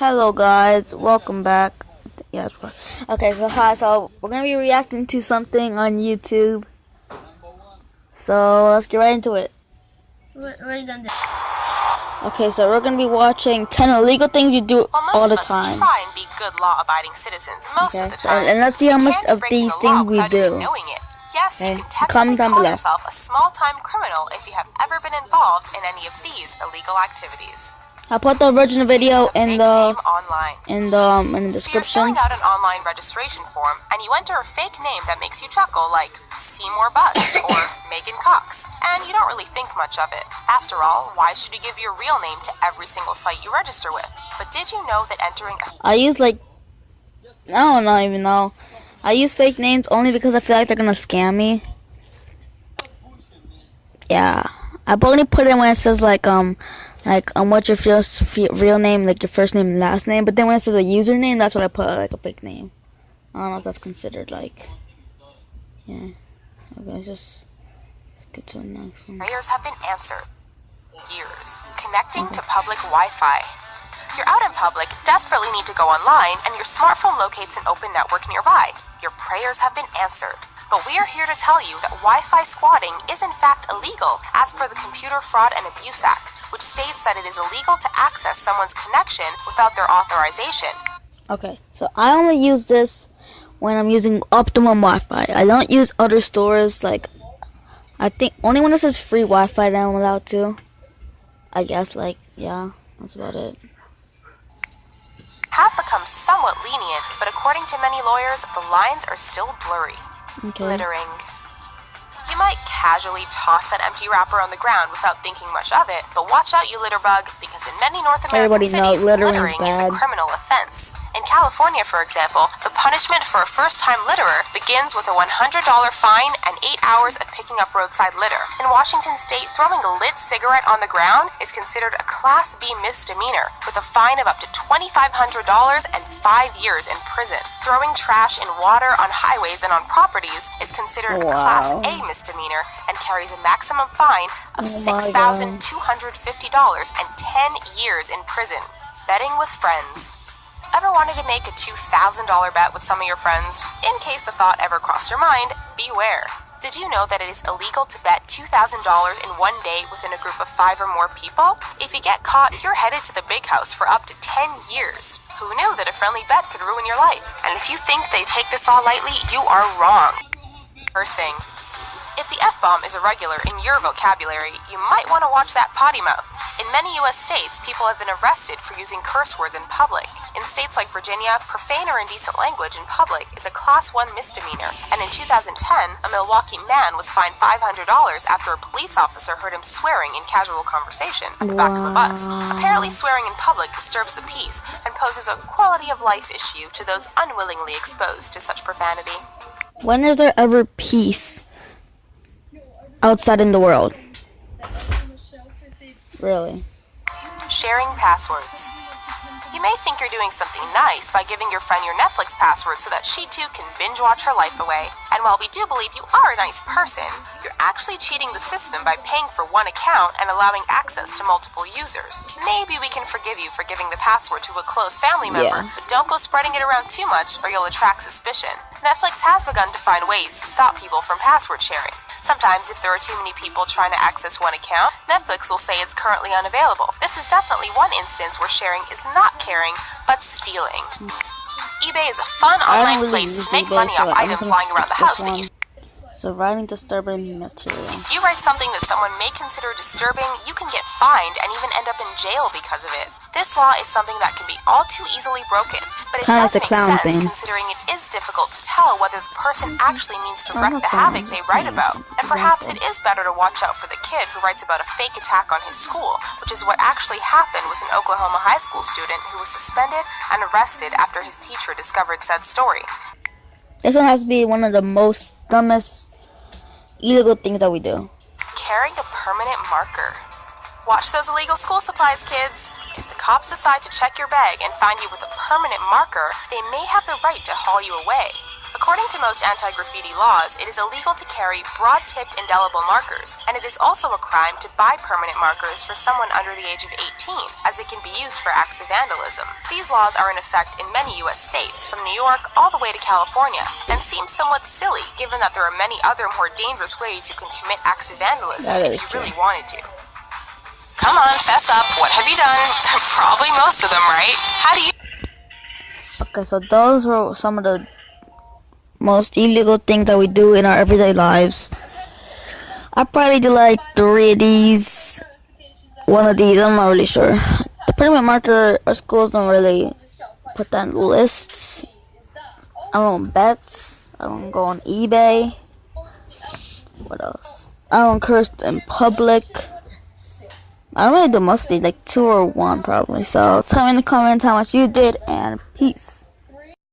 Hello guys, welcome back. Yes. Okay, so hi. So we're gonna be reacting to something on YouTube. So let's get right into it. What are you gonna do? Okay, so we're gonna be watching 10 illegal things you do all the time. Most of us try and be good law-abiding citizens most of the time. And let's see how much of these things we do. Yes, Okay. you can technically Comment down call below. yourself a small-time criminal if you have ever been involved in any of these illegal activities. I'll put the original video in the online. in the So you're description. filling out an online registration form and you enter a fake name that makes you chuckle, like Seymour Butts or Megan Cox, and you don't really think much of it. After all, why should you give your real name to every single site you register with? But did you know that entering a I use I don't know even know. I use fake names only because I feel like they're gonna scam me. Yeah, I only put it when it says what's your real name, like your first name and last name. But then when it says a username, that's what I put, like a fake name. I don't know if that's considered yeah. Okay, let's get to the next one. prayers have been answered. Years. Connecting to public Wi-Fi. You're out in public, desperately need to go online, and your smartphone locates an open network nearby. Your prayers have been answered. But we are here to tell you that Wi-Fi squatting is in fact illegal as per the Computer Fraud and Abuse Act, which states that it is illegal to access someone's connection without their authorization. Okay, so I only use this when I'm using Optimum Wi-Fi. I don't use other stores, I think only when it says free Wi-Fi that I'm allowed to. I guess, yeah, that's about it. Have become somewhat lenient, but according to many lawyers, the lines are still blurry. Okay. Littering. You might casually toss that empty wrapper on the ground without thinking much of it, but watch out, you litter bug, because in many North American Everybody knows cities, littering littering is a criminal offense. In California, for example, the punishment for a first-time litterer begins with a $100 fine and 8 hours of picking up roadside litter. In Washington state, throwing a lit cigarette on the ground is considered a Class B misdemeanor, with a fine of up to $2,500 and 5 years in prison. Throwing trash in water on highways and on properties is considered a Class A misdemeanor and carries a maximum fine of $6,250 and 10 years in prison. Betting with friends. Ever wanted to make a $2,000 bet with some of your friends? In case the thought ever crossed your mind, beware. Did you know that it is illegal to bet $2,000 in one day within a group of 5 or more people? If you get caught, you're headed to the big house for up to 10 years. Who knew that a friendly bet could ruin your life? And if you think they take this all lightly, you are wrong. Cursing. If the F-bomb is irregular in your vocabulary, you might want to watch that potty mouth. In many U.S. states, people have been arrested for using curse words in public. In states like Virginia, profane or indecent language in public is a Class 1 misdemeanor, and in 2010, a Milwaukee man was fined $500 after a police officer heard him swearing in casual conversation at the back of a bus. Apparently, swearing in public disturbs the peace and poses a quality of life issue to those unwillingly exposed to such profanity. When is there ever peace outside in the world? Really? Sharing passwords. You may think you're doing something nice by giving your friend your Netflix password so that she too can binge watch her life away. And while we do believe you are a nice person, you're actually cheating the system by paying for one account and allowing access to multiple users. Maybe we can forgive you for giving the password to a close family member, but don't go spreading it around too much or you'll attract suspicion. Netflix has begun to find ways to stop people from password sharing. Sometimes, if there are too many people trying to access one account, Netflix will say it's currently unavailable. This is definitely one instance where sharing is not caring, but stealing. eBay is a fun online place to make money off items lying around the house that you... So writing disturbing material. If you write something that someone may consider disturbing, you can get fined and even end up in jail because of it. This law is something that can be all too easily broken, but it does make sense considering it is difficult to tell whether the person actually means to wreak the havoc they write about. And perhaps it is better to watch out for the kid who writes about a fake attack on his school, which is what actually happened with an Oklahoma high school student who was suspended and arrested after his teacher discovered said story. This one has to be one of the most dumbest illegal things that we do. Carrying a permanent marker. Watch those illegal school supplies, kids. If the cops decide to check your bag and find you with a permanent marker, they may have the right to haul you away. According to most anti-graffiti laws, it is illegal to carry broad-tipped indelible markers, and it is also a crime to buy permanent markers for someone under the age of 18, as they can be used for acts of vandalism. These laws are in effect in many U.S. states, from New York all the way to California, and seem somewhat silly given that there are many other more dangerous ways you can commit acts of vandalism if you really wanted to. Come on, fess up. What have you done? Probably most of them, right? How do you... Okay, so those were some of the most illegal things that we do in our everyday lives. I probably do like 3 of these. One of these, I'm not really sure. The permanent marker, our schools don't really put that in lists. I don't bets. I don't go on eBay. What else? I don't curse in public. I don't really do most of these, like 2 or 1 probably. So tell me in the comments how much you did, and peace.